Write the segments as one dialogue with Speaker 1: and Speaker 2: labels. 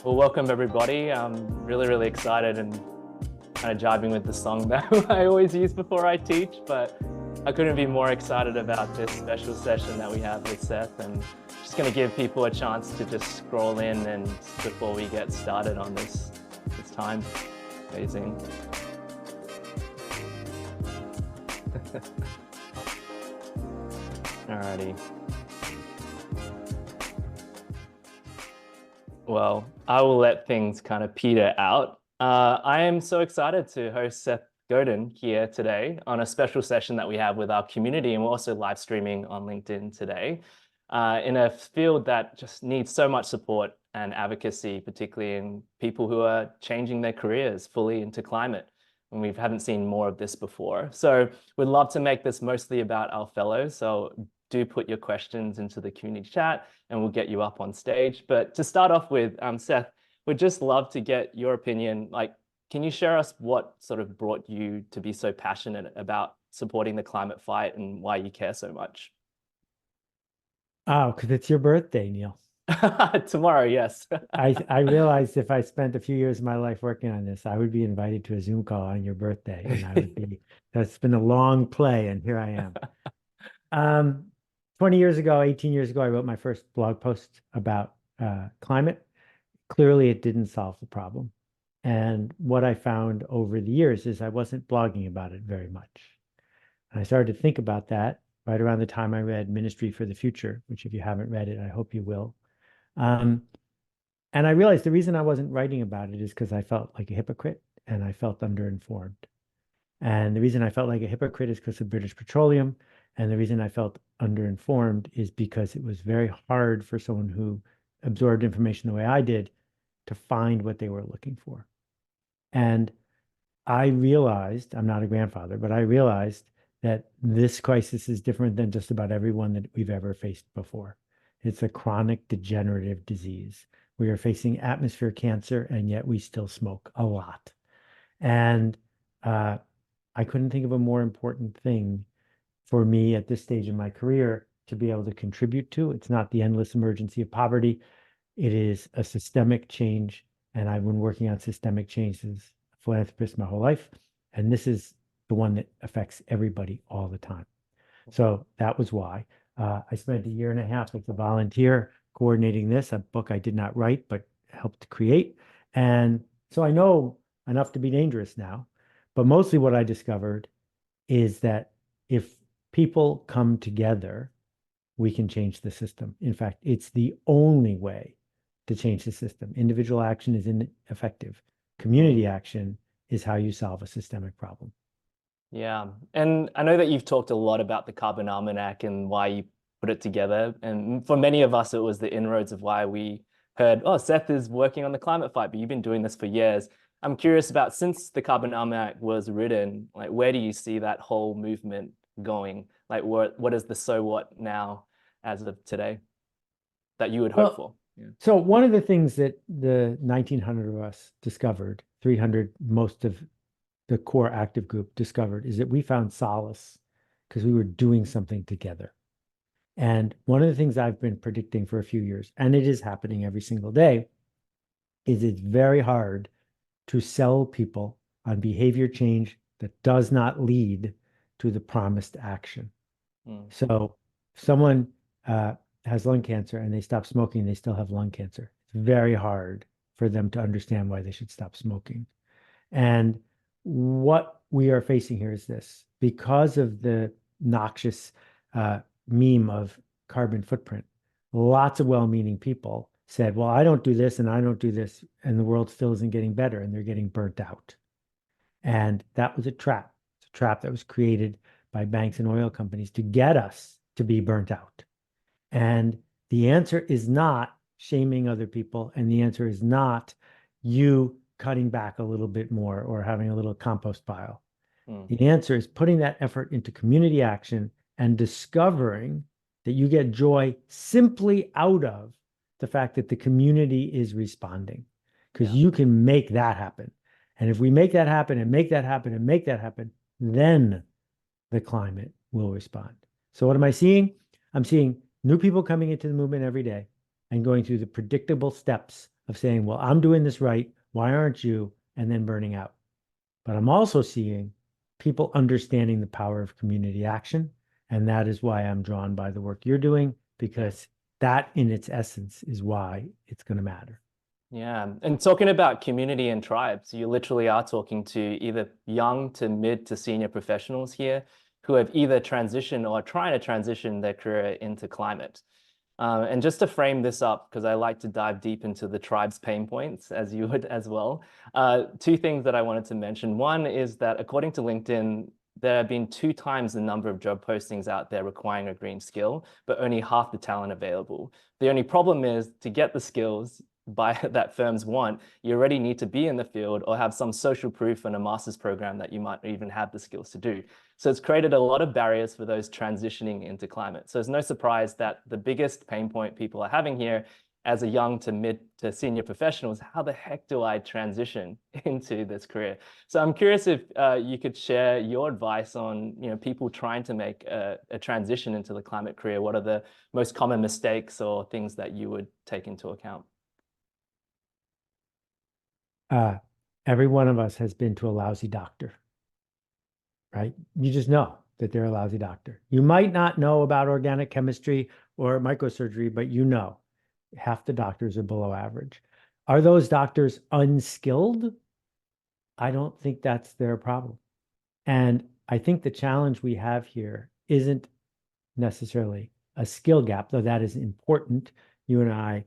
Speaker 1: Well, welcome everybody. I'm really excited and kind of jiving with the song that I always use before I teach, but I couldn't be more excited about this special session that we have with Seth, and just going to give people a chance to just scroll in and before we get started on this time. Amazing. Alrighty. Well, I will let things kind of peter out. I am so excited to host Seth Godin here today on a special session that we have with our community, and we're also live streaming on LinkedIn today in a field that just needs so much support and advocacy, particularly in people who are changing their careers fully into climate. And we haven't seen more of this before. So we'd love to make this mostly about our fellows. So do put your questions into the community chat and we'll get you up on stage. But to start off with, Seth, we'd just love to get your opinion. Like, can you share us what sort of brought you to be so passionate about supporting the climate fight and why you care so much?
Speaker 2: Oh, because it's your birthday, Neil.
Speaker 1: Tomorrow, yes.
Speaker 2: I realized if I spent a few years of my life working on this, I would be invited to a Zoom call on your birthday, and I would be. That's been a long play, and here I am. 20 years ago, 18 years ago, I wrote my first blog post about climate. Clearly, it didn't solve the problem. And what I found over the years is I wasn't blogging about it very much. And I started to think about that right around the time I read Ministry for the Future, which if you haven't read it, I hope you will. And I realized the reason I wasn't writing about it is because I felt like a hypocrite and I felt underinformed. And the reason I felt like a hypocrite is because of British Petroleum. And the reason I felt underinformed is because it was very hard for someone who absorbed information the way I did to find what they were looking for. And I realized, I'm not a grandfather, but I realized that this crisis is different than just about everyone that we've ever faced before. It's a chronic degenerative disease. We are facing atmospheric cancer, and yet we still smoke a lot. And I couldn't think of a more important thing for me at this stage in my career to be able to contribute to. It's not the endless emergency of poverty. It is a systemic change. And I've been working on systemic change as a philanthropist my whole life. And this is the one that affects everybody all the time. So that was why. I spent a year and a half as a volunteer coordinating this, a book I did not write, but helped to create. And so I know enough to be dangerous now. But mostly what I discovered is that if people come together, we can change the system. In fact, it's the only way to change the system. Individual action is ineffective. Community action is how you solve a systemic problem.
Speaker 1: Yeah, and I know that you've talked a lot about the Carbon Almanac and why you put it together. And for many of us, it was the inroads of why we heard, oh, Seth is working on the climate fight, but you've been doing this for years. I'm curious about, since the Carbon Almanac was written, like, where do you see that whole movement going? Like, what is the so what now as of today that you would hope for? Yeah.
Speaker 2: So one of the things that the 1900 of us discovered, 300, most of the core active group discovered, is that we found solace because we were doing something together. And one of the things I've been predicting for a few years, and it is happening every single day, is it's very hard to sell people on behavior change that does not lead to the promised action. So if someone has lung cancer and they stop smoking, they still have lung cancer. It's very hard for them to understand why they should stop smoking. And what we are facing here is this: because of the noxious meme of carbon footprint, lots of well-meaning people said, well, I don't do this and I don't do this, and the world still isn't getting better, and they're getting burnt out. And that was a trap. It's a trap that was created by banks and oil companies to get us to be burnt out. And the answer is not shaming other people, and the answer is not you cutting back a little bit more or having a little compost pile. The answer is putting that effort into community action and discovering that you get joy simply out of the fact that the community is responding, because you can make that happen. And if we make that happen and make that happen and make that happen, then the climate will respond. So what am I seeing? I'm seeing new people coming into the movement every day and going through the predictable steps of saying, well, I'm doing this right. Why aren't you? And then burning out. But I'm also seeing people understanding the power of community action. And that is why I'm drawn by the work you're doing, because that in its essence is why it's going to matter.
Speaker 1: Yeah. And talking about community and tribes, you literally are talking to either young to mid to senior professionals here who have either transitioned or are trying to transition their career into climate. And just to frame this up, because I like to dive deep into the tribe's pain points, as you would as well, two things that I wanted to mention. One is that according to LinkedIn, there have been 2 times the number of job postings out there requiring a green skill, but only half the talent available. The only problem is to get the skills that firms want, you already need to be in the field or have some social proof and a master's program that you might even have the skills to do. So it's created a lot of barriers for those transitioning into climate. So it's no surprise that the biggest pain point people are having here as a young to mid to senior professionals, how the heck do I transition into this career? So I'm curious if you could share your advice on, people trying to make a transition into the climate career. What are the most common mistakes or things that you would take into account?
Speaker 2: Every one of us has been to a lousy doctor, right? You just know that they're a lousy doctor. You might not know about organic chemistry or microsurgery, but you know half the doctors are below average. Are those doctors unskilled? I don't think that's their problem. And I think the challenge we have here isn't necessarily a skill gap, though that is important. You and I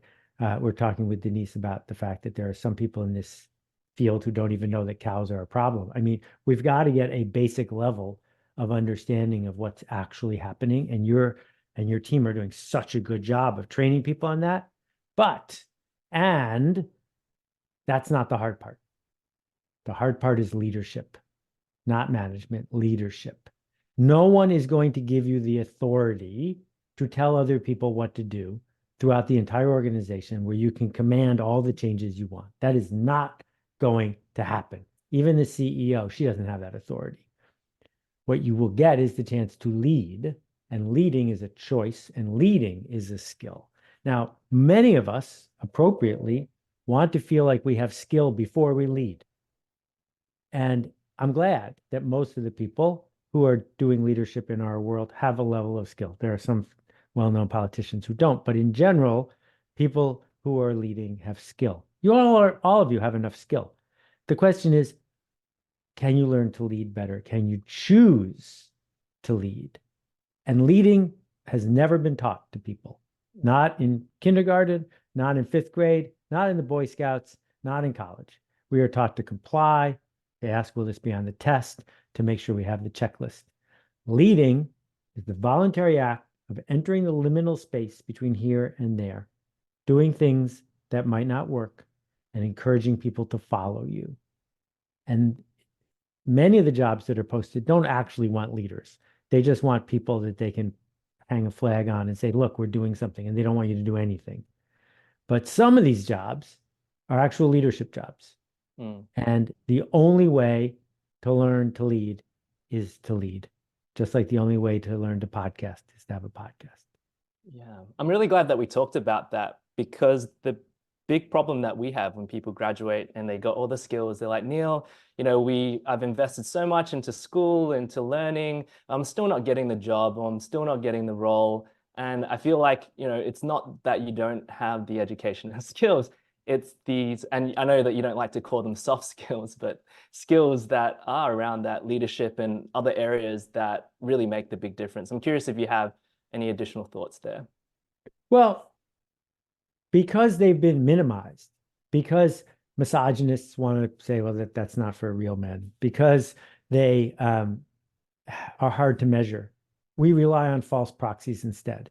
Speaker 2: were talking with Denise about the fact that there are some people in this field who don't even know that cows are a problem. I mean, we've got to get a basic level of understanding of what's actually happening. And your team are doing such a good job of training people on that. And that's not the hard part. The hard part is leadership, not management, leadership. No one is going to give you the authority to tell other people what to do throughout the entire organization where you can command all the changes you want. That is not going to happen. Even the CEO, she doesn't have that authority. What you will get is the chance to lead, and leading is a choice, and leading is a skill. Now, many of us appropriately want to feel like we have skill before we lead. And I'm glad that most of the people who are doing leadership in our world have a level of skill. There are some well-known politicians who don't, but in general, people who are leading have skill. All of you have enough skill. The question is, can you learn to lead better? Can you choose to lead? And leading has never been taught to people, not in kindergarten, not in 5th grade, not in the Boy Scouts, not in college. We are taught to comply. They ask, will this be on the test, to make sure we have the checklist. Leading is the voluntary act of entering the liminal space between here and there, doing things that might not work, and encouraging people to follow you. And many of the jobs that are posted don't actually want leaders. They just want people that they can hang a flag on and say, look, we're doing something, and they don't want you to do anything. But some of these jobs are actual leadership jobs. And the only way to learn to lead is to lead, just like the only way to learn to podcast is to have a podcast.
Speaker 1: Yeah, I'm really glad that we talked about that, because the big problem that we have when people graduate and they got all the skills, they're like, Neil, I've invested so much into school, into learning, I'm still not getting the job, or I'm still not getting the role. And I feel like, it's not that you don't have the education and skills. It's these, and I know that you don't like to call them soft skills, but skills that are around that leadership and other areas that really make the big difference. I'm curious if you have any additional thoughts there.
Speaker 2: Well, because they've been minimized, because misogynists want to say, well, that's not for real men, because they are hard to measure, we rely on false proxies instead.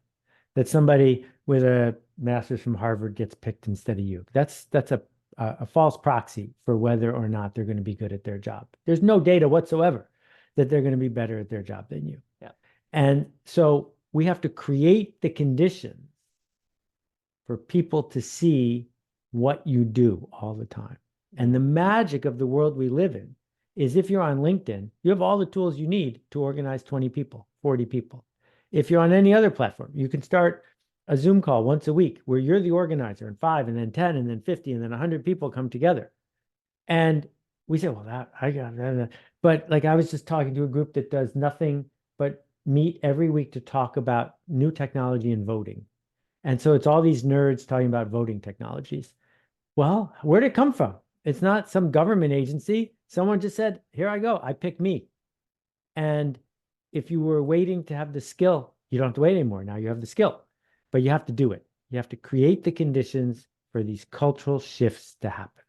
Speaker 2: That somebody with a master's from Harvard gets picked instead of you. That's a false proxy for whether or not they're going to be good at their job. There's no data whatsoever that they're going to be better at their job than you.
Speaker 1: Yeah.
Speaker 2: And so we have to create the conditions for people to see what you do all the time. And the magic of the world we live in is, if you're on LinkedIn, you have all the tools you need to organize 20 people, 40 people. If you're on any other platform, you can start a Zoom call once a week where you're the organizer and 5 and then 10 and then 50 and then 100 people come together. And we say, well, that I got that. But like I was just talking to a group that does nothing but meet every week to talk about new technology and voting. And so it's all these nerds talking about voting technologies. Well, where'd it come from? It's not some government agency. Someone just said, here I go. I pick me. And if you were waiting to have the skill, you don't have to wait anymore. Now you have the skill, but you have to do it. You have to create the conditions for these cultural shifts to happen.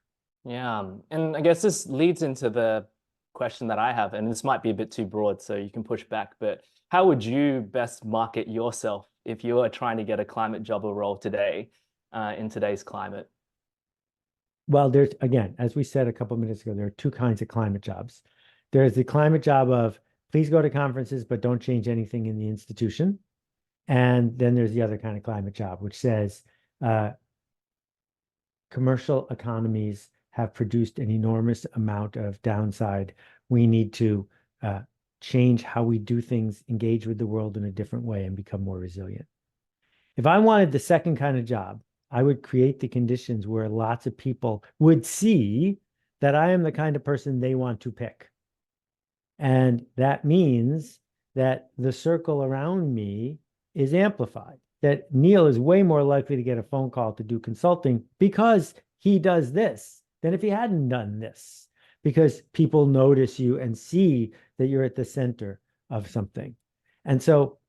Speaker 1: Yeah. And I guess this leads into the question that I have, and this might be a bit too broad, so you can push back, but how would you best market yourself if you are trying to get a climate job or role today, in today's climate?
Speaker 2: Well, there's, again, as we said a couple of minutes ago, there are two kinds of climate jobs. There's the climate job of please go to conferences, but don't change anything in the institution. And then there's the other kind of climate job, which says commercial economies have produced an enormous amount of downside. We need to change how we do things, engage with the world in a different way, and become more resilient. If I wanted the second kind of job, I would create the conditions where lots of people would see that I am the kind of person they want to pick. And that means that the circle around me is amplified, that Neil is way more likely to get a phone call to do consulting because he does this than if he hadn't done this, because people notice you and see that you're at the center of something. And so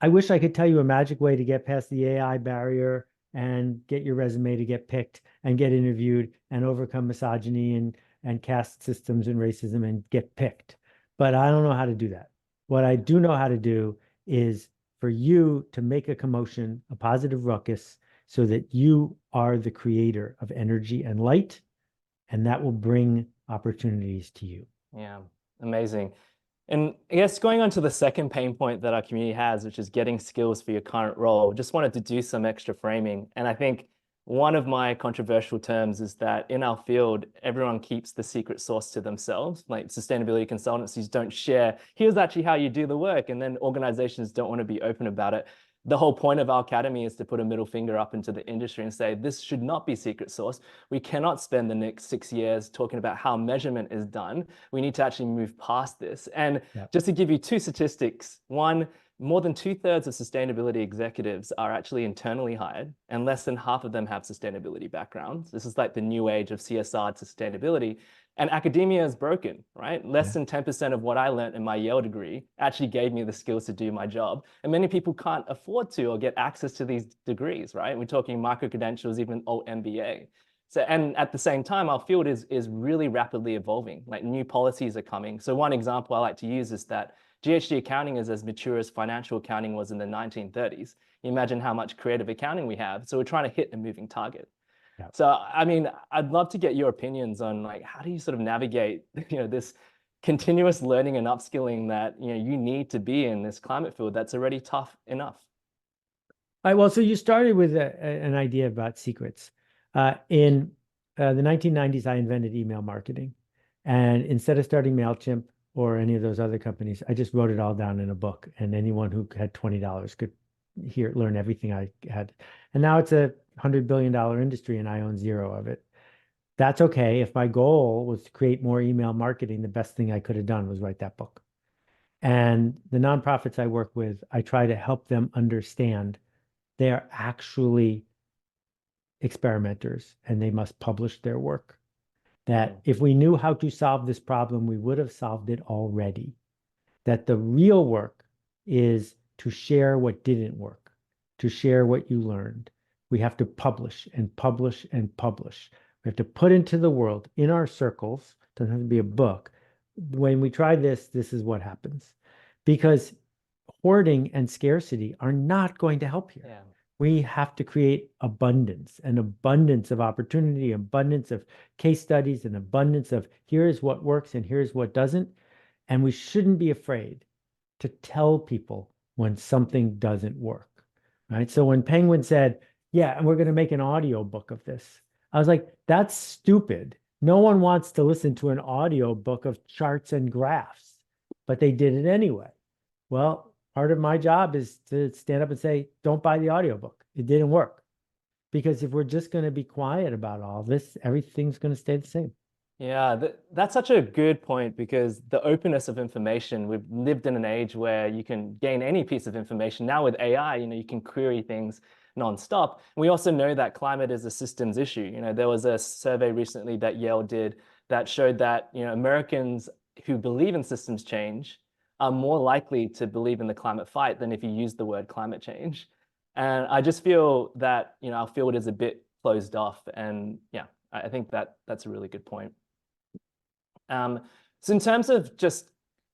Speaker 2: I wish I could tell you a magic way to get past the AI barrier and get your resume to get picked and get interviewed and overcome misogyny and caste systems and racism and get picked. But I don't know how to do that. What I do know how to do is for you to make a commotion, a positive ruckus, so that you are the creator of energy and light, and that will bring opportunities to you.
Speaker 1: Yeah, amazing. And I guess going on to the second pain point that our community has, which is getting skills for your current role, just wanted to do some extra framing. And I think one of my controversial terms is that in our field, everyone keeps the secret sauce to themselves. Like sustainability consultancies don't share, here's actually how you do the work. And then organizations don't want to be open about it. The whole point of our academy is to put a middle finger up into the industry and say, this should not be secret sauce. We cannot spend the next 6 years talking about how measurement is done. We need to actually move past this. And just to give you two statistics, one, more than 2/3 of sustainability executives are actually internally hired, and less than half of them have sustainability backgrounds. This is like the new age of CSR to sustainability. And academia is broken, right? Less than 10% of what I learned in my Yale degree actually gave me the skills to do my job. And many people can't afford to or get access to these degrees, right? We're talking micro-credentials, even old MBA. So, and at the same time, our field is really rapidly evolving. Like new policies are coming. So one example I like to use is that GHD accounting is as mature as financial accounting was in the 1930s. You imagine how much creative accounting we have. So we're trying to hit a moving target.
Speaker 2: Yep.
Speaker 1: So, I mean, I'd love to get your opinions on like, how do you sort of navigate, this continuous learning and upskilling that, you need to be in this climate field that's already tough enough?
Speaker 2: All right, well, so you started with an idea about secrets. In the 1990s, I invented email marketing. And instead of starting MailChimp or any of those other companies, I just wrote it all down in a book. And anyone who had $20 could learn everything I had. And now it's a $100 billion industry and I own zero of it. That's okay. If my goal was to create more email marketing, the best thing I could have done was write that book. And the nonprofits I work with, I try to help them understand they are actually experimenters and they must publish their work. That if we knew how to solve this problem, we would have solved it already. That the real work is to share what didn't work, to share what you learned. We have to publish and publish and publish. We have to put into the world, in our circles, doesn't have to be a book. When we try this, this is what happens. Because hoarding and scarcity are not going to help here.
Speaker 1: Yeah.
Speaker 2: We have to create abundance, an abundance of opportunity, abundance of case studies, an abundance of here's what works and here's what doesn't. And we shouldn't be afraid to tell people when something doesn't work, right? So when Penguin said, yeah, and we're going to make an audio book of this, I was like, that's stupid. No one wants to listen to an audio book of charts and graphs, but they did it anyway. Well, part of my job is to stand up and say, don't buy the audiobook. It didn't work. Because if we're just going to be quiet about all this, everything's going to stay the same.
Speaker 1: Yeah, that's such a good point because the openness of information, we've lived in an age where you can gain any piece of information. Now with AI, you can query things nonstop. We also know that climate is a systems issue. There was a survey recently that Yale did that showed that, Americans who believe in systems change are more likely to believe in the climate fight than if you use the word climate change. And I just feel that, our field is a bit closed off. And yeah, I think that's a really good point. So in terms of just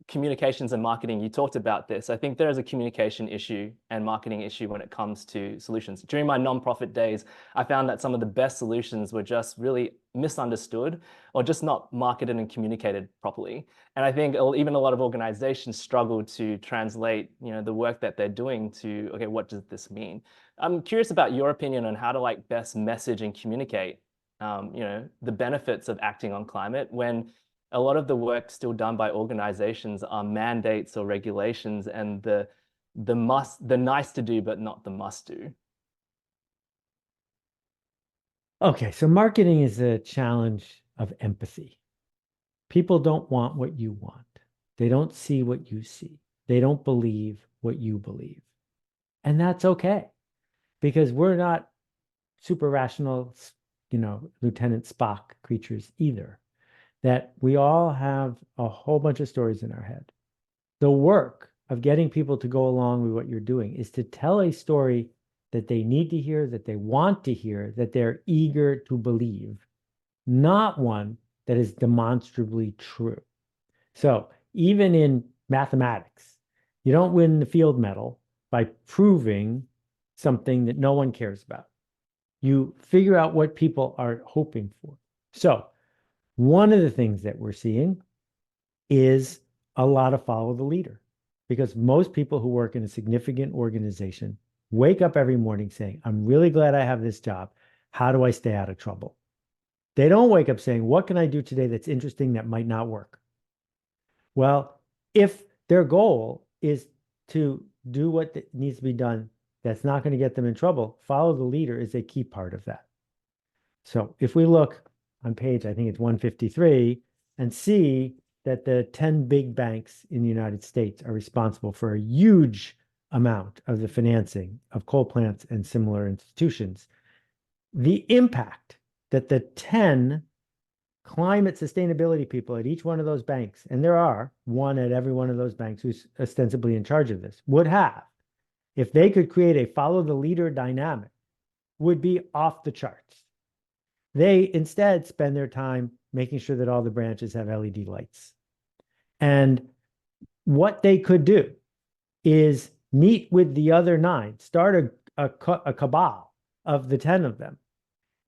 Speaker 1: communications and marketing, you talked about this. I think there is a communication issue and marketing issue when it comes to solutions. During my nonprofit days, I found that some of the best solutions were just really misunderstood or just not marketed and communicated properly. And I think even a lot of organizations struggle to translate, the work that they're doing to, okay, what does this mean? I'm curious about your opinion on how to best message and communicate, the benefits of acting on climate when a lot of the work still done by organizations are mandates or regulations and the nice to do, but not the must do.
Speaker 2: Okay, so marketing is a challenge of empathy. People don't want what you want. They don't see what you see. They don't believe what you believe. And that's okay because we're not super rational, Lieutenant Spock creatures either. That we all have a whole bunch of stories in our head. The work of getting people to go along with what you're doing is to tell a story that they need to hear, that they want to hear, that they're eager to believe, not one that is demonstrably true. So even in mathematics, you don't win the field medal by proving something that no one cares about. You figure out what people are hoping for. So one of the things that we're seeing is a lot of follow the leader, because most people who work in a significant organization wake up every morning saying, I'm really glad I have this job. How do I stay out of trouble? They don't wake up saying, what can I do today that's interesting that might not work? Well, if their goal is to do what needs to be done that's not going to get them in trouble, follow the leader is a key part of that. So if we look on page, I think it's 153, and see that the 10 big banks in the United States are responsible for a huge amount of the financing of coal plants and similar institutions. The impact that the 10 climate sustainability people at each one of those banks, and there are one at every one of those banks who's ostensibly in charge of this, would have, if they could create a follow the leader dynamic, would be off the charts. They instead spend their time making sure that all the branches have LED lights. And what they could do is meet with the other 9, start a cabal of the 10 of them,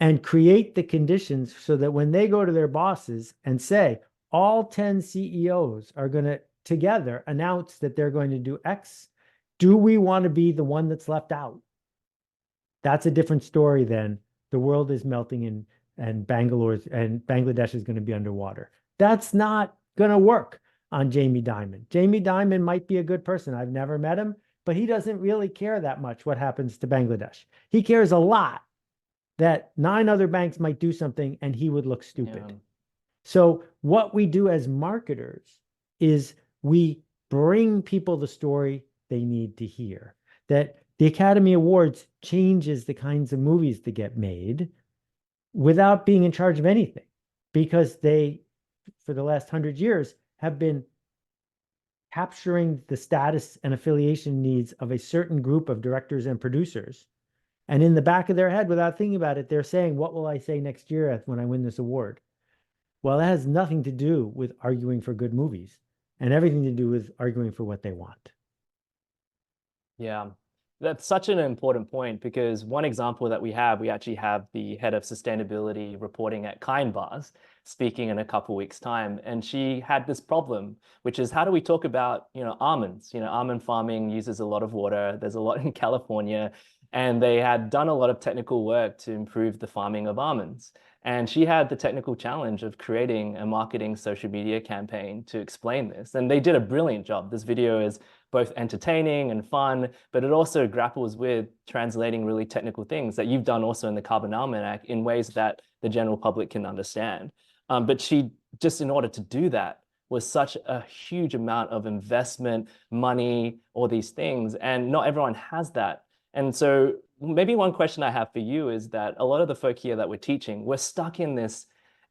Speaker 2: and create the conditions so that when they go to their bosses and say, all 10 CEOs are going to together announce that they're going to do X, do we want to be the one that's left out? That's a different story than the world is melting and Bangladesh is going to be underwater. That's not going to work on Jamie Dimon. Jamie Dimon might be a good person. I've never met him, but he doesn't really care that much what happens to Bangladesh. He cares a lot that 9 other banks might do something and he would look stupid. Yeah. So what we do as marketers is we bring people the story they need to hear. That the Academy Awards changes the kinds of movies that get made without being in charge of anything, because they, for the last 100 years, have been capturing the status and affiliation needs of a certain group of directors and producers. And in the back of their head, without thinking about it, they're saying, what will I say next year when I win this award? Well, that has nothing to do with arguing for good movies and everything to do with arguing for what they want.
Speaker 1: Yeah, that's such an important point, because one example that we actually have the head of sustainability reporting at Kind Bars speaking in a couple weeks' time. And she had this problem, which is, how do we talk about, almonds? Almond farming uses a lot of water. There's a lot in California. and they had done a lot of technical work to improve the farming of almonds. And she had the technical challenge of creating a marketing social media campaign to explain this. And they did a brilliant job. This video is both entertaining and fun, but it also grapples with translating really technical things that you've done also in the Carbon Almanac in ways that the general public can understand. But she, just in order to do that, was such a huge amount of investment, money, all these things. And not everyone has that. And so maybe one question I have for you is that a lot of the folk here that we're teaching, we're stuck in this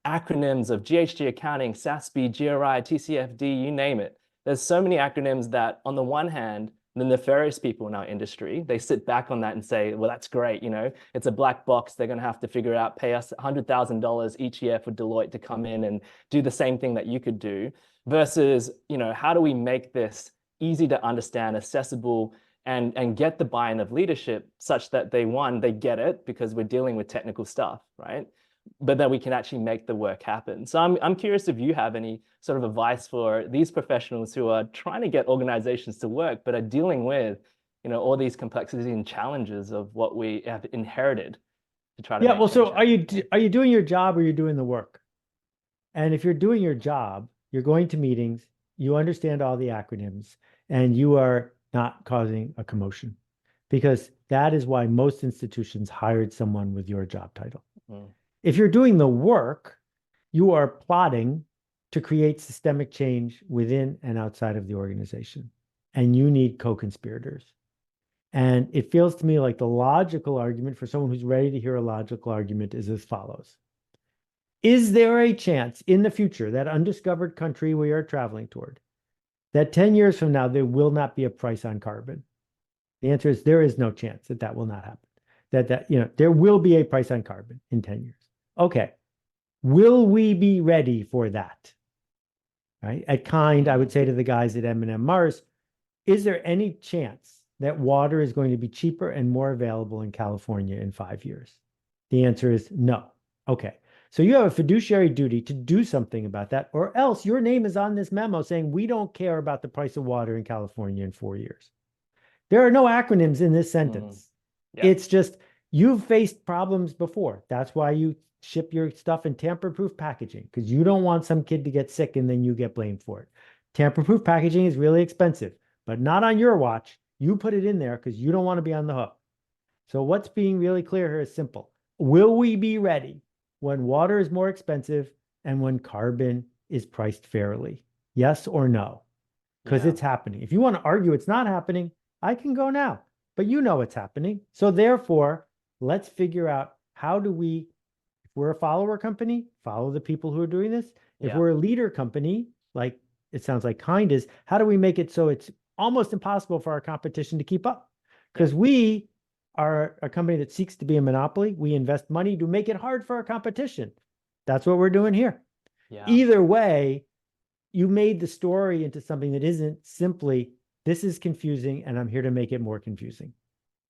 Speaker 1: acronyms of GHG accounting, SASB, GRI, TCFD, you name it. There's so many acronyms that on the one hand, the nefarious people in our industry, they sit back on that and say, well, that's great. You know, it's a black box. They're going to have to figure out, pay us $100,000 each year for Deloitte to come in and do the same thing that you could do versus, you know, how do we make this easy to understand, accessible, and get the buy-in of leadership such that they get it because we're dealing with technical stuff, right? But that we can actually make the work happen. So I'm curious if you have any sort of advice for these professionals who are trying to get organizations to work, but are dealing with, you know, all these complexities and challenges of what we have inherited to try to
Speaker 2: Yeah,
Speaker 1: make
Speaker 2: well, so
Speaker 1: change
Speaker 2: are you doing your job or you're doing the work? And if you're doing your job, you're going to meetings, you understand all the acronyms, and you are not causing a commotion, because that is why most institutions hired someone with your job title.
Speaker 1: Mm.
Speaker 2: If you're doing the work, you are plotting to create systemic change within and outside of the organization, and you need co-conspirators. And it feels to me like the logical argument for someone who's ready to hear a logical argument is as follows. Is there a chance in the future, that undiscovered country we are traveling toward, that 10 years from now, there will not be a price on carbon? The answer is there is no chance that that will not happen. There will be a price on carbon in 10 years. Okay. Will we be ready for that? Right? At Kind, I would say to the guys at M&M Mars, is there any chance that water is going to be cheaper and more available in California in 5 years? The answer is no. Okay. So you have a fiduciary duty to do something about that, or else your name is on this memo saying we don't care about the price of water in California in 4 years. There are no acronyms in this sentence.
Speaker 1: Yeah.
Speaker 2: It's just you've faced problems before. That's why you ship your stuff in tamper-proof packaging, because you don't want some kid to get sick and then you get blamed for it. Tamper-proof packaging is really expensive, but not on your watch. You put it in there because you don't want to be on the hook. So what's being really clear here is simple. Will we be ready when water is more expensive and when carbon is priced fairly? Yes or no? Because it's happening. If you want to argue it's not happening, I can go now, but you know it's happening. So therefore, let's figure out how do we, if we're a follower company, follow the people who are doing this. If we're a leader company, like it sounds like Kind is, how do we make it so it's almost impossible for our competition to keep up? Because we are a company that seeks to be a monopoly. We invest money to make it hard for our competition. That's what we're doing here.
Speaker 1: Yeah.
Speaker 2: Either way, you made the story into something that isn't simply, this is confusing and I'm here to make it more confusing.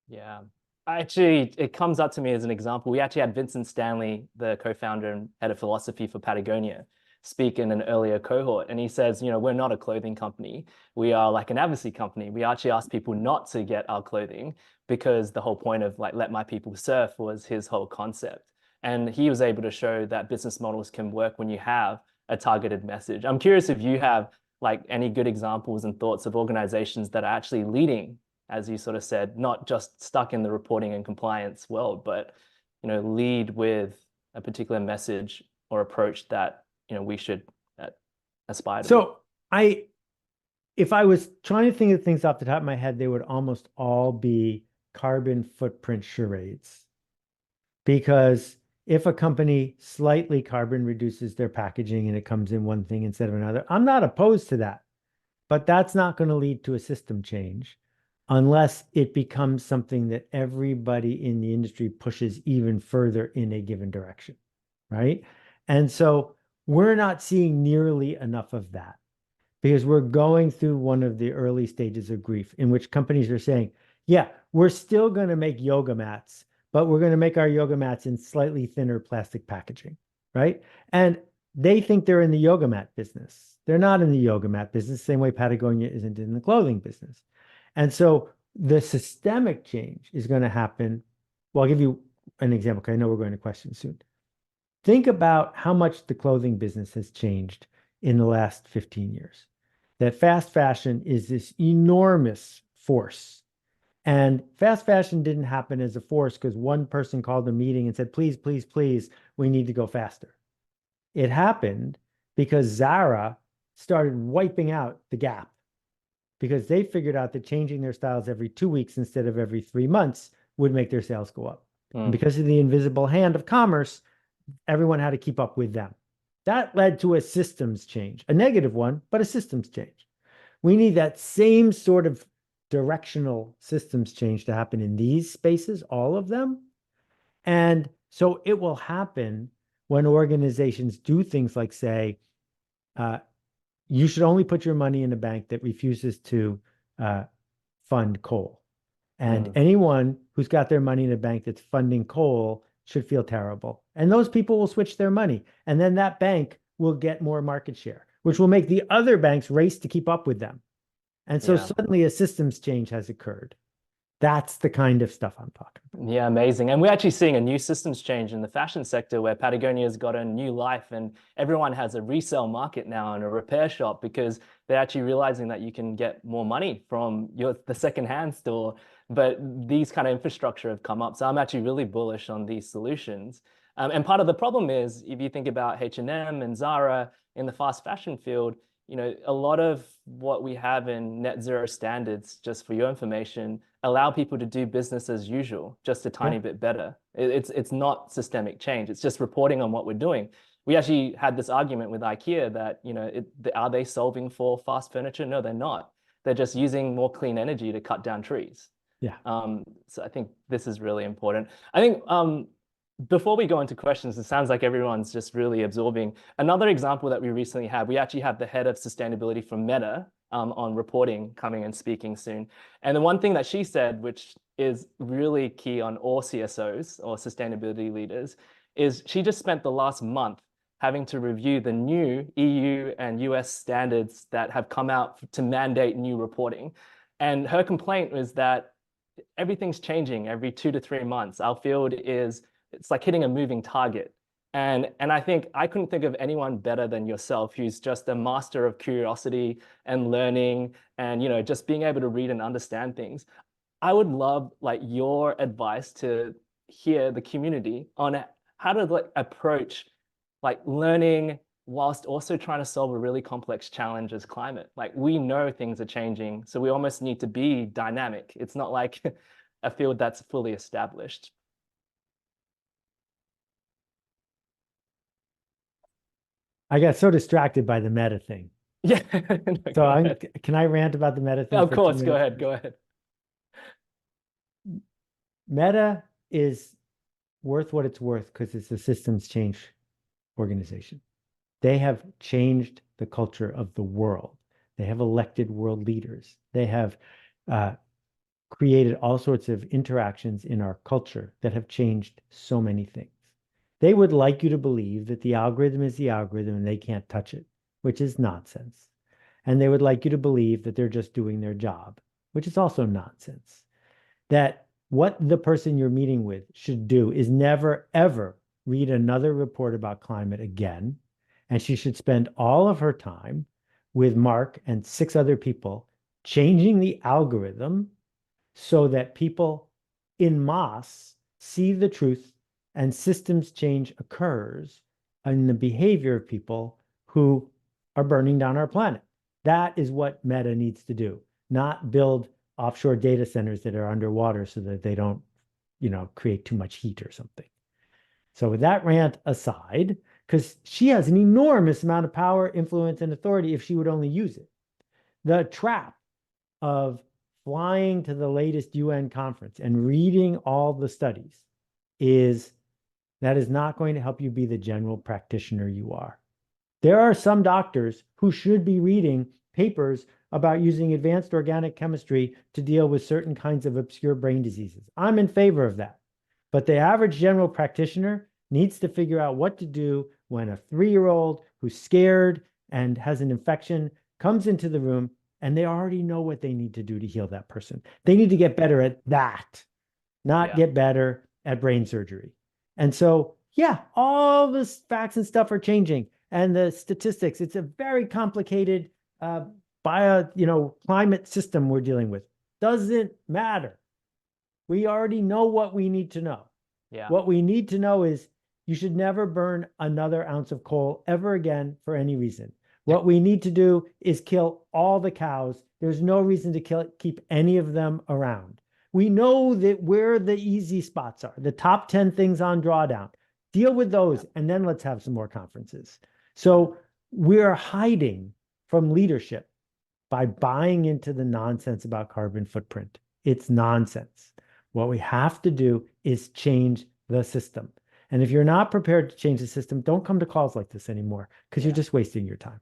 Speaker 1: Yeah. Actually, it comes up to me as an example. We actually had Vincent Stanley, the co-founder and head of philosophy for Patagonia, speak in an earlier cohort. And he says, you know, we're not a clothing company. We are like an advocacy company. We actually ask people not to get our clothing because the whole point of like, let my people surf was his whole concept. And he was able to show that business models can work when you have a targeted message. I'm curious if you have like any good examples and thoughts of organizations that are actually leading, as you sort of said, not just stuck in the reporting and compliance world, but, you know, lead with a particular message or approach that, you know, we should aspire to.
Speaker 2: So if I was trying to think of things off the top of my head, they would almost all be carbon footprint charades. Because if a company slightly carbon reduces their packaging and it comes in one thing instead of another, I'm not opposed to that. But that's not going to lead to a system change unless it becomes something that everybody in the industry pushes even further in a given direction, right? And so we're not seeing nearly enough of that because we're going through one of the early stages of grief in which companies are saying, yeah, we're still going to make yoga mats, but we're going to make our yoga mats in slightly thinner plastic packaging, right? And they think they're in the yoga mat business. They're not in the yoga mat business, same way Patagonia isn't in the clothing business. And so The systemic change is going to happen. Well, I'll give you an example because I know we're going to questions soon. Think about how much the clothing business has changed in the last 15 years. That fast fashion is this enormous force. And fast fashion didn't happen as a force because one person called a meeting and said, please, please, please, we need to go faster. It happened because Zara started wiping out the Gap because they figured out that changing their styles every 2 weeks instead of every 3 months would make their sales go up. And because of the invisible hand of commerce, everyone had to keep up with them. That led to a systems change, a negative one, but a systems change. We need that same sort of directional systems change to happen in these spaces, all of them. And so it will happen when organizations do things like say, you should only put your money in a bank that refuses to fund coal. And anyone who's got their money in a bank that's funding coal should feel terrible. And those people will switch their money. And then that bank will get more market share, which will make the other banks race to keep up with them. And so suddenly a systems change has occurred. That's the kind of stuff I'm talking about.
Speaker 1: Yeah, amazing. And we're actually seeing a new systems change in the fashion sector where Patagonia's got a new life and everyone has a resale market now and a repair shop because they're actually realizing that you can get more money from the secondhand store. But these kind of infrastructure have come up. So I'm actually really bullish on these solutions. And part of the problem is if you think about H&M and Zara in the fast fashion field, a lot of what we have in net zero standards, just for your information, allow people to do business as usual, just a tiny bit better. It's not systemic change. It's just reporting on what we're doing. We actually had this argument with IKEA that, are they solving for fast furniture? No, they're not. They're just using more clean energy to cut down trees.
Speaker 2: Yeah.
Speaker 1: So I think this is really important. I think before we go into questions, it sounds like everyone's just really absorbing. Another example that we recently had, we actually have the head of sustainability from Meta on reporting coming and speaking soon. And the one thing that she said, which is really key on all CSOs or sustainability leaders, is she just spent the last month having to review the new EU and US standards that have come out to mandate new reporting. And her complaint was that everything's changing every 2 to 3 months. Our field it's like hitting a moving target. And I think I couldn't think of anyone better than yourself, who's just a master of curiosity and learning and, just being able to read and understand things. I would love your advice to hear the community on how to approach learning whilst also trying to solve a really complex challenge as climate. We know things are changing, so we almost need to be dynamic. It's not like a field that's fully established.
Speaker 2: I got so distracted by the Meta thing.
Speaker 1: Yeah.
Speaker 2: So can I rant about the Meta thing?
Speaker 1: Of course, go ahead.
Speaker 2: Meta is worth what it's worth because it's a systems change organization. They have changed the culture of the world. They have elected world leaders. They have created all sorts of interactions in our culture that have changed so many things. They would like you to believe that the algorithm is the algorithm and they can't touch it, which is nonsense. And they would like you to believe that they're just doing their job, which is also nonsense. That what the person you're meeting with should do is never, ever read another report about climate again. And she should spend all of her time with Mark and 6 other people changing the algorithm so that people en masse see the truth and systems change occurs in the behavior of people who are burning down our planet. That is what Meta needs to do, not build offshore data centers that are underwater so that they don't, create too much heat or something. So with that rant aside, because she has an enormous amount of power, influence, and authority if she would only use it. The trap of flying to the latest UN conference and reading all the studies is not going to help you be the general practitioner you are. There are some doctors who should be reading papers about using advanced organic chemistry to deal with certain kinds of obscure brain diseases. I'm in favor of that. But the average general practitioner needs to figure out what to do when a 3-year-old who's scared and has an infection comes into the room and they already know what they need to do to heal that person. They need to get better at that, not get better at brain surgery. And so, yeah, all the facts and stuff are changing, and the statistics. It's a very complicated climate system we're dealing with. Doesn't matter. We already know what we need to know.
Speaker 1: Yeah.
Speaker 2: What we need to know is you should never burn another ounce of coal ever again for any reason. What we need to do is kill all the cows. There's no reason to keep any of them around. We know that where the easy spots are, the top 10 things on drawdown. Deal with those, and then let's have some more conferences. So we're hiding from leadership by buying into the nonsense about carbon footprint. It's nonsense. What we have to do is change the system. And if you're not prepared to change the system, don't come to calls like this anymore, because you're just wasting your time.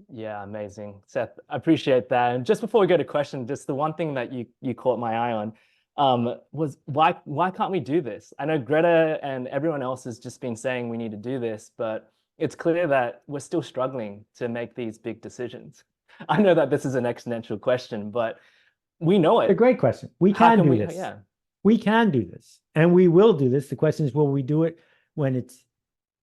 Speaker 1: Yeah, amazing. Seth, I appreciate that. And just before we go to question, just the one thing that you caught my eye on was why can't we do this? I know Greta and everyone else has just been saying we need to do this, but it's clear that we're still struggling to make these big decisions. I know that this is an exponential question, but we know it.
Speaker 2: It's a great question. We can do this.
Speaker 1: Yeah.
Speaker 2: We can do this, and we will do this. The question is, will we do it when it's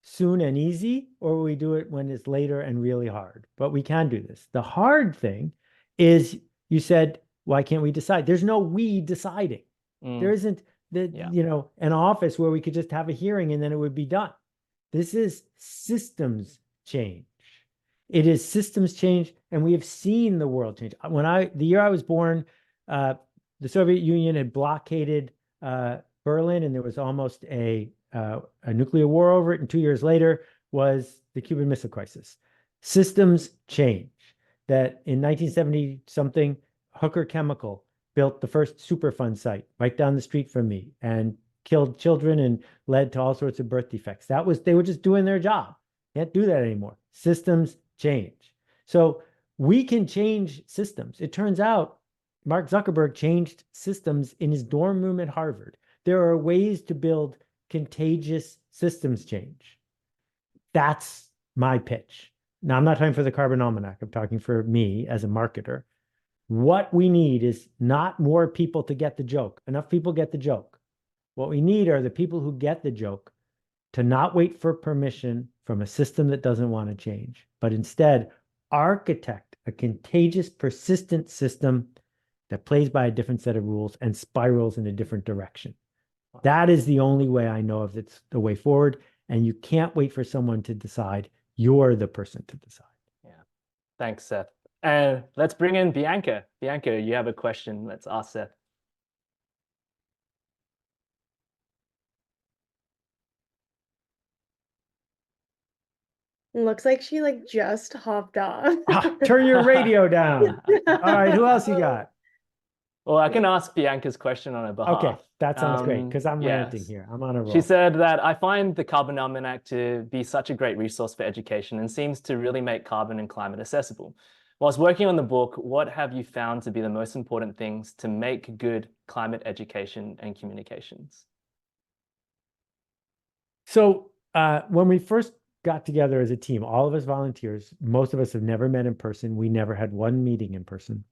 Speaker 2: soon and easy, or will we do it when it's later and really hard? But we can do this. The hard thing is, you said, why can't we decide? There's no we deciding. There isn't an office where we could just have a hearing and then it would be done. This is systems change. It is systems change, and we have seen the world change. The year I was born, the Soviet Union had blockaded Berlin, and there was almost a nuclear war over it. And 2 years later was the Cuban Missile Crisis. Systems change. That in 1970 something, Hooker Chemical built the first Superfund site right down the street from me and killed children and led to all sorts of birth defects. They were just doing their job. Can't do that anymore. Systems change. So we can change systems. It turns out Mark Zuckerberg changed systems in his dorm room at Harvard. There are ways to build contagious systems change. That's my pitch. Now, I'm not talking for the Carbon Almanac. I'm talking for me as a marketer. What we need is not more people to get the joke. Enough people get the joke. What we need are the people who get the joke to not wait for permission from a system that doesn't want to change, but instead architect a contagious, persistent system that plays by a different set of rules and spirals in a different direction. That is the only way I know of it's the way forward. And you can't wait for someone to decide. You're the person to decide.
Speaker 1: Yeah. Thanks, Seth. And let's bring in Bianca. Bianca, you have a question. Let's ask Seth.
Speaker 3: Looks like she just hopped off.
Speaker 2: Turn your radio down. All right, who else you got?
Speaker 1: Well, I can ask Bianca's question on her behalf.
Speaker 2: Okay, that sounds great, because I'm ranting here. I'm on a roll.
Speaker 1: She said that I find the Carbon Almanac to be such a great resource for education and seems to really make carbon and climate accessible. Whilst working on the book, what have you found to be the most important things to make good climate education and communications?
Speaker 2: So when we first got together as a team, all of us volunteers, most of us have never met in person. We never had one meeting in person.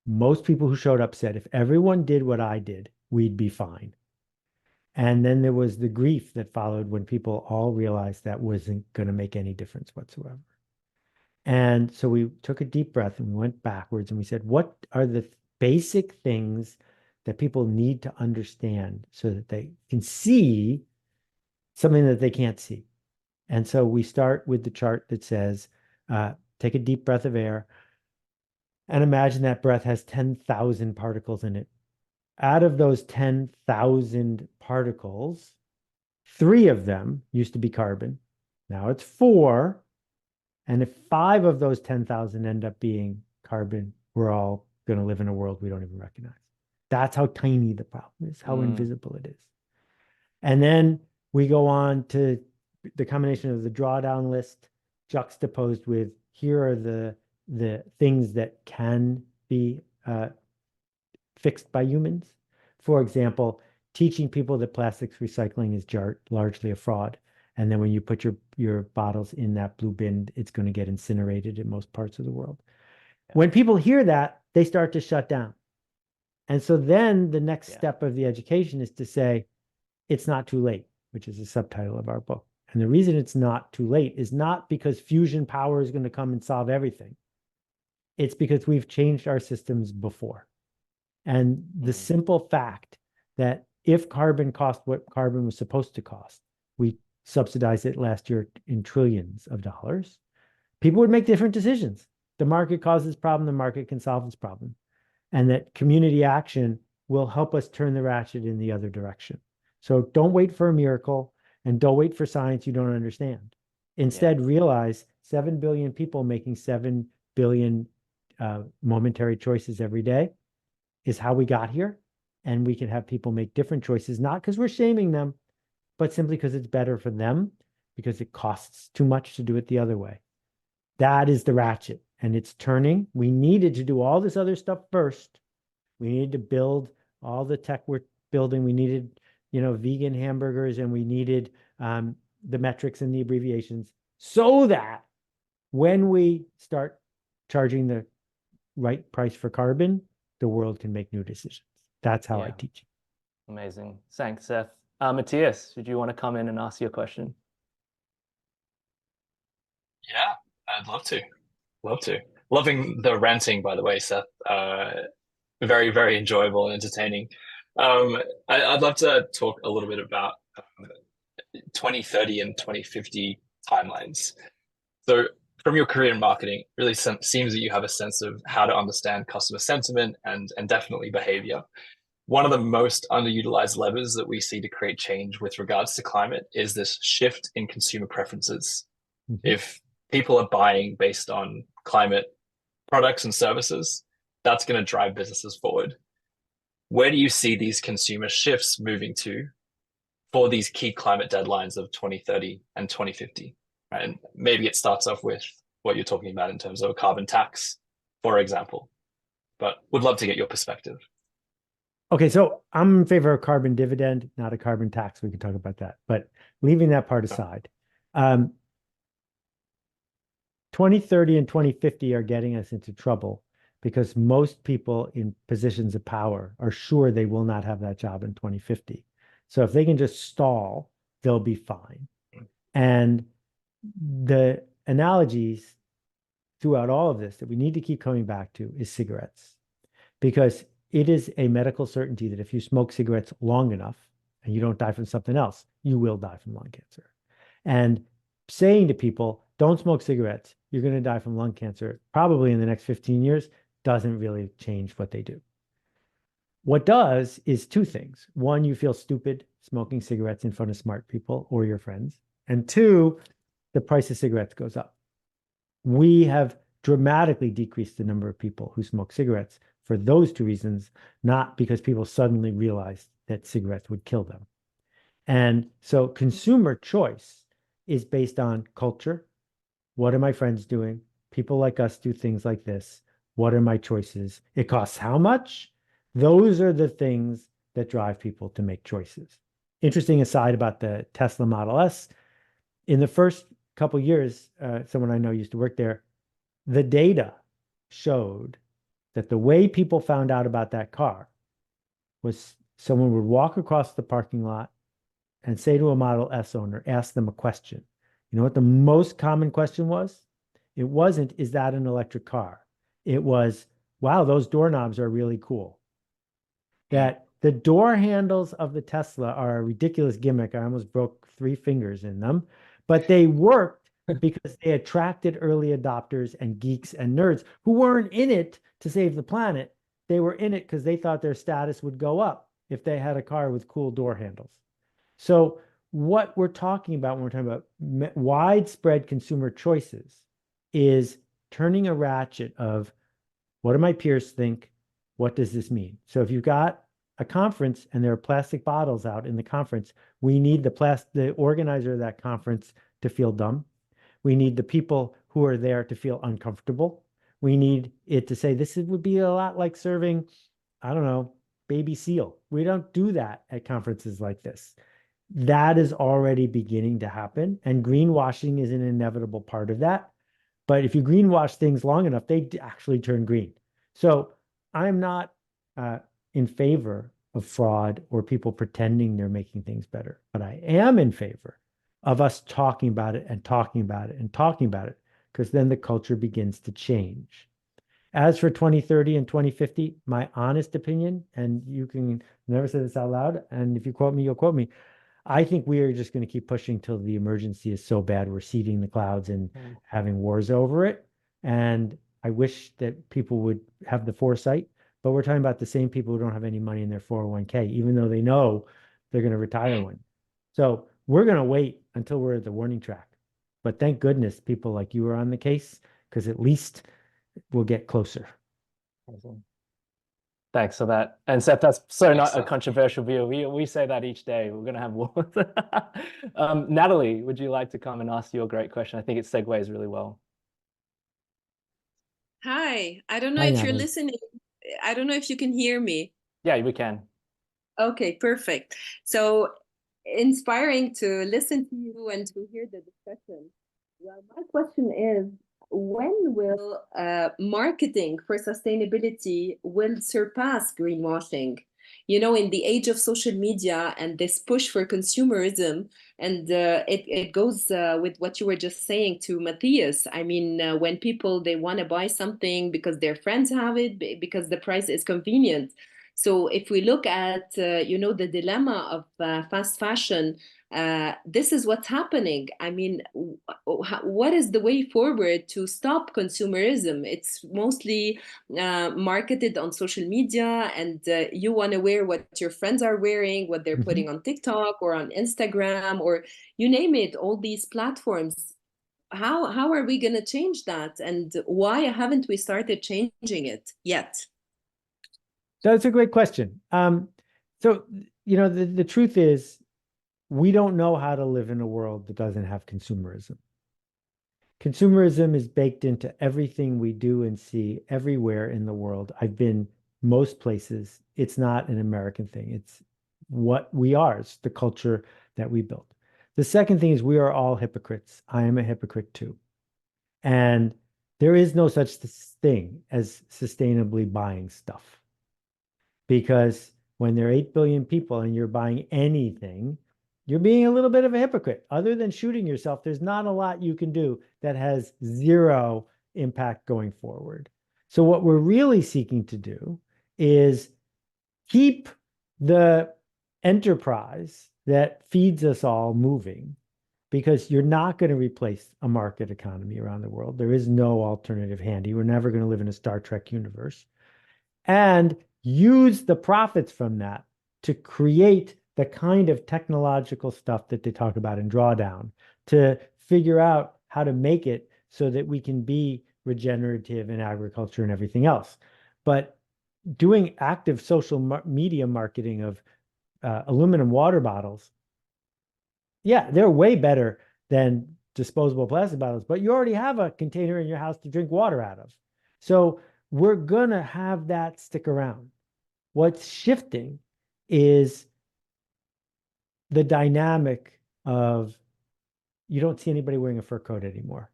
Speaker 2: Most people who showed up said, if everyone did what I did, we'd be fine. And then there was the grief that followed when people all realized that wasn't going to make any difference whatsoever. And so we took a deep breath and we went backwards and we said, what are the basic things that people need to understand so that they can see something that they can't see? And so we start with the chart that says, take a deep breath of air and imagine that breath has 10,000 particles in it. Out of those 10,000 particles, 3 of them used to be carbon. Now it's 4. And if 5 of those 10,000 end up being carbon, we're all going to live in a world we don't even recognize. That's how tiny the problem is, how invisible it is. And then we go on to the combination of the drawdown list juxtaposed with here are the things that can be fixed by humans. For example, teaching people that plastics recycling is largely a fraud. And then when you put your bottles in that blue bin, it's going to get incinerated in most parts of the world. When people hear that, they start to shut down. And so then the next step of the education is to say, it's not too late, which is the subtitle of our book. And the reason it's not too late is not because fusion power is going to come and solve everything. It's because we've changed our systems before. And the simple fact that if carbon cost what carbon was supposed to cost, we subsidized it last year in trillions of dollars, people would make different decisions. The market causes this problem, the market can solve this problem. And that community action will help us turn the ratchet in the other direction. So don't wait for a miracle and don't wait for science you don't understand. Instead, realize 7 billion people making 7 billion momentary choices every day is how we got here. And we can have people make different choices, not because we're shaming them, but simply because it's better for them, because it costs too much to do it the other way. That is the ratchet, and it's turning. We needed to do all this other stuff first. We needed to build all the tech we're building. We needed, vegan hamburgers, and we needed the metrics and the abbreviations so that when we start charging the right price for carbon, the world can make new decisions. That's how I teach.
Speaker 1: Amazing. Thanks, Seth. Matthias, did you want to come in and ask your question?
Speaker 4: Yeah, I'd love to. Love to. Loving the ranting, by the way, Seth. Very, very enjoyable and entertaining. I'd love to talk a little bit about 2030 and 2050 timelines. So from your career in marketing, really seems that you have a sense of how to understand customer sentiment and definitely behavior. One of the most underutilized levers that we see to create change with regards to climate is this shift in consumer preferences. If people are buying based on climate products and services, that's going to drive businesses forward. Where do you see these consumer shifts moving to for these key climate deadlines of 2030 and 2050? Right? And maybe it starts off with what you're talking about in terms of a carbon tax, for example. But would love to get your perspective.
Speaker 2: Okay, so I'm in favor of carbon dividend, not a carbon tax. We can talk about that. But leaving that part aside, 2030 and 2050 are getting us into trouble because most people in positions of power are sure they will not have that job in 2050. So if they can just stall, they'll be fine. And the analogies throughout all of this that we need to keep coming back to is cigarettes, because it is a medical certainty that if you smoke cigarettes long enough and you don't die from something else, you will die from lung cancer. And saying to people, don't smoke cigarettes, you're going to die from lung cancer, probably in the next 15 years, doesn't really change what they do. What does is two things. One, you feel stupid smoking cigarettes in front of smart people or your friends. And two, the price of cigarettes goes up. We have dramatically decreased the number of people who smoke cigarettes for those two reasons, not because people suddenly realized that cigarettes would kill them. And so consumer choice is based on culture. What are my friends doing? People like us do things like this. What are my choices? It costs how much? Those are the things that drive people to make choices. Interesting aside about the Tesla Model S. In the first couple of years, someone I know used to work there, the data showed that the way people found out about that car was someone would walk across the parking lot and say to a Model S owner, ask them a question. You know what the most common question was? It wasn't, is that an electric car? It was, wow, those doorknobs are really cool. That the door handles of the Tesla are a ridiculous gimmick. I almost broke 3 fingers in them, but they worked because they attracted early adopters and geeks and nerds who weren't in it to save the planet. They were in it because they thought their status would go up if they had a car with cool door handles. So what we're talking about when we're talking about widespread consumer choices is turning a ratchet of what do my peers think? What does this mean? So if you've got a conference and there are plastic bottles out in the conference, we need the organizer of that conference to feel dumb. We need the people who are there to feel uncomfortable. We need it to say, this would be a lot like serving, I don't know, baby seal. We don't do that at conferences like this. That is already beginning to happen. And greenwashing is an inevitable part of that. But if you greenwash things long enough, they actually turn green. So I'm not in favor of fraud or people pretending they're making things better, but I am in favor of us talking about it and talking about it and talking about it, because then the culture begins to change. As for 2030 and 2050, my honest opinion, and you can never say this out loud, and if you quote me, you'll quote me, I think we are just going to keep pushing till the emergency is so bad we're seeding the clouds and having wars over it. And I wish that people would have the foresight, but we're talking about the same people who don't have any money in their 401k, even though they know they're going to retire one. So we're going to wait until we're at the warning track. But thank goodness people like you are on the case, because at least we'll get closer.
Speaker 1: Awesome. Thanks for that. And Seth, that's so not a
Speaker 4: Seth.
Speaker 1: controversial view. We say that each day. We're going to have wars. Natalie, would you like to come and ask your great question? I think it segues really well.
Speaker 5: Hi, I don't know
Speaker 2: Hi,
Speaker 5: if you're
Speaker 2: Natalie.
Speaker 5: listening. I don't know if you can hear me.
Speaker 1: Yeah, we can.
Speaker 5: Okay, perfect. So inspiring to listen to you and to hear the discussion. Well, my question is, when will marketing for sustainability will surpass greenwashing? You know, in the age of social media and this push for consumerism, and it goes with what you were just saying to Matthias. I mean, when people, they want to buy something because their friends have it, because the price is convenient. So if we look at, you know, the dilemma of fast fashion, this is what's happening. I mean, what is the way forward to stop consumerism? It's mostly marketed on social media, and you want to wear what your friends are wearing, what they're putting on TikTok or on Instagram, or you name it, all these platforms. How are we going to change that? And why haven't we started changing it yet?
Speaker 2: That's a great question. So, you know, the truth is, we don't know how to live in a world that doesn't have consumerism. Consumerism is baked into everything we do and see everywhere in the world. I've been most places. It's not an American thing. It's what we are. It's the culture that we built. The second thing is we are all hypocrites. I am a hypocrite too. And there is no such thing as sustainably buying stuff. Because when there are 8 billion people and you're buying anything, you're being a little bit of a hypocrite. Other than shooting yourself, there's not a lot you can do that has zero impact going forward. So what we're really seeking to do is keep the enterprise that feeds us all moving, because you're not going to replace a market economy around the world. There is no alternative handy. We're never going to live in a Star Trek universe. And use the profits from that to create the kind of technological stuff that they talk about in Drawdown, to figure out how to make it so that we can be regenerative in agriculture and everything else. But doing active social media marketing of aluminum water bottles, yeah, they're way better than disposable plastic bottles, but you already have a container in your house to drink water out of. So we're going to have that stick around. What's shifting is the dynamic of, you don't see anybody wearing a fur coat anymore.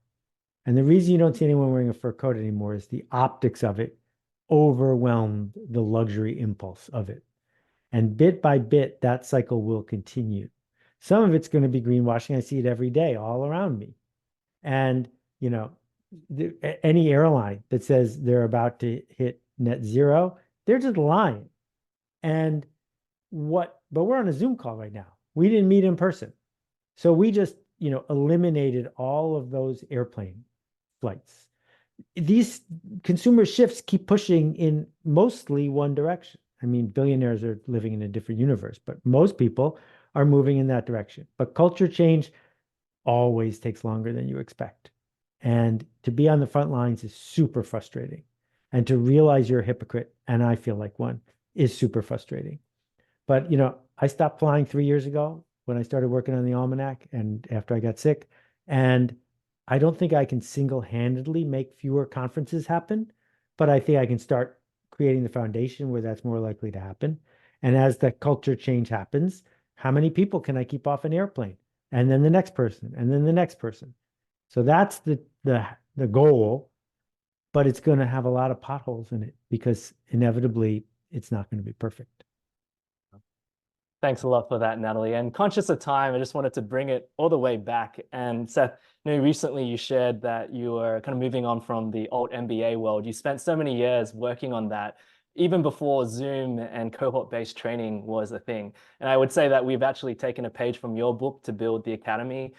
Speaker 2: And the reason you don't see anyone wearing a fur coat anymore is the optics of it overwhelmed the luxury impulse of it. And bit by bit, that cycle will continue. Some of it's going to be greenwashing. I see it every day all around me. And, you know, any airline that says they're about to hit net zero, they're just lying. But we're on a Zoom call right now. We didn't meet in person. So we just, you know, eliminated all of those airplane flights. These consumer shifts keep pushing in mostly one direction. I mean, billionaires are living in a different universe, but most people are moving in that direction. But culture change always takes longer than you expect. And to be on the front lines is super frustrating. And to realize you're a hypocrite, and I feel like one, is super frustrating. But, you know, I stopped flying 3 years ago when I started working on the almanac and after I got sick. And I don't think I can single-handedly make fewer conferences happen, but I think I can start creating the foundation where that's more likely to happen. And as the culture change happens, how many people can I keep off an airplane? And then the next person, and then the next person. So that's the the goal, but it's going to have a lot of potholes in it because inevitably it's not going to be perfect.
Speaker 1: Thanks a lot for that, Natalie. And conscious of time, I just wanted to bring it all the way back. And Seth, recently you shared that you were kind of moving on from the old MBA world. You spent so many years working on that, even before Zoom and cohort-based training was a thing. And I would say that we've actually taken a page from your book to build the Academy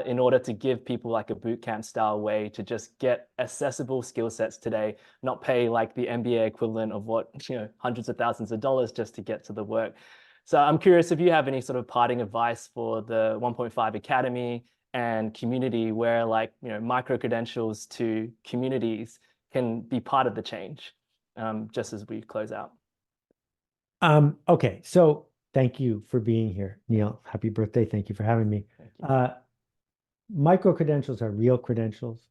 Speaker 1: in order to give people like a bootcamp style way to just get accessible skill sets today, not pay like the MBA equivalent of what, hundreds of thousands of dollars just to get to the work. So I'm curious if you have any sort of parting advice for the 1.5 Academy and community where like, micro-credentials to communities can be part of the change, just as we close out.
Speaker 2: Okay, so thank you for being here, Neil. Happy birthday. Thank you for having me. Micro-credentials are real credentials,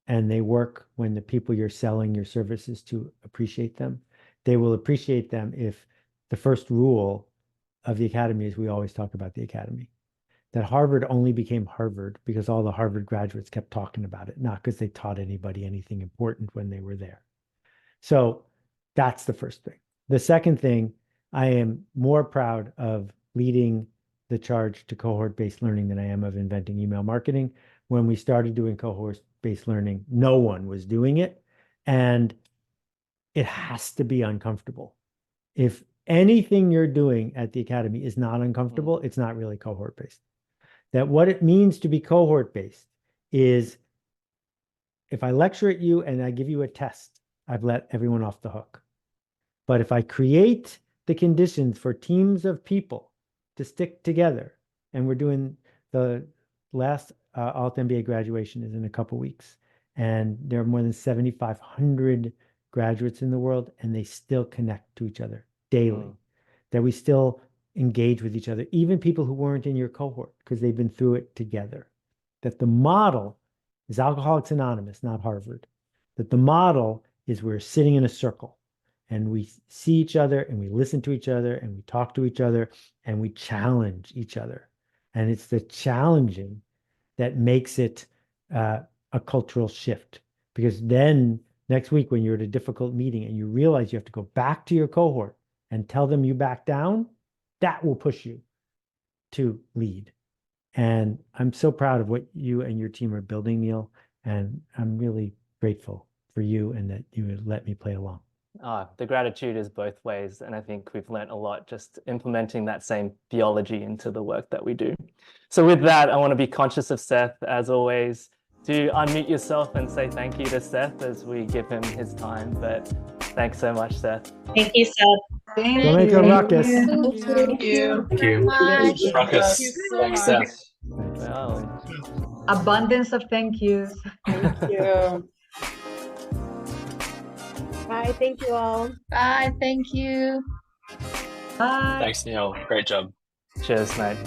Speaker 2: and they work when the people you're selling your services to appreciate them. They will appreciate them if the first rule of the Academy is we always talk about the Academy. That Harvard only became Harvard because all the Harvard graduates kept talking about it, not because they taught anybody anything important when they were there. So that's the first thing. The second thing, I am more proud of leading the charge to cohort-based learning than I am of inventing email marketing. When we started doing cohort-based learning, no one was doing it, and it has to be uncomfortable. If anything you're doing at the Academy is not uncomfortable, it's not really cohort-based. That what it means to be cohort-based is if I lecture at you and I give you a test, I've let everyone off the hook. But if I create the conditions for teams of people to stick together, and we're doing the last Alt MBA graduation is in a couple weeks, and there are more than 7,500 graduates in the world, and they still connect to each other daily, that we still engage with each other, even people who weren't in your cohort because they've been through it together. That the model is Alcoholics Anonymous, not Harvard. That the model is we're sitting in a circle and we see each other and we listen to each other and we talk to each other and we challenge each other. And it's the challenging that makes it a cultural shift, because then next week when you're at a difficult meeting and you realize you have to go back to your cohort and tell them you back down, that will push you to lead. And I'm so proud of what you and your team are building, Neil. And I'm really grateful for you and that you would let me play along.
Speaker 1: The gratitude is both ways. And I think we've learned a lot just implementing that same theology into the work that we do. So with that, I want to be conscious of Seth, as always, to unmute yourself and say thank you to Seth as we give him his time. But thanks so much, Seth.
Speaker 6: Thank you, Seth.
Speaker 2: Don't make a ruckus.
Speaker 3: Thank you.
Speaker 4: Thank you.
Speaker 3: Much.
Speaker 4: Ruckus. Thanks, Seth.
Speaker 1: Well,
Speaker 6: Abundance of thank yous.
Speaker 3: Thank you. Bye. Thank you all.
Speaker 7: Bye. Thank you.
Speaker 6: Bye.
Speaker 4: Thanks, Neil. Great job.
Speaker 1: cheers, mate.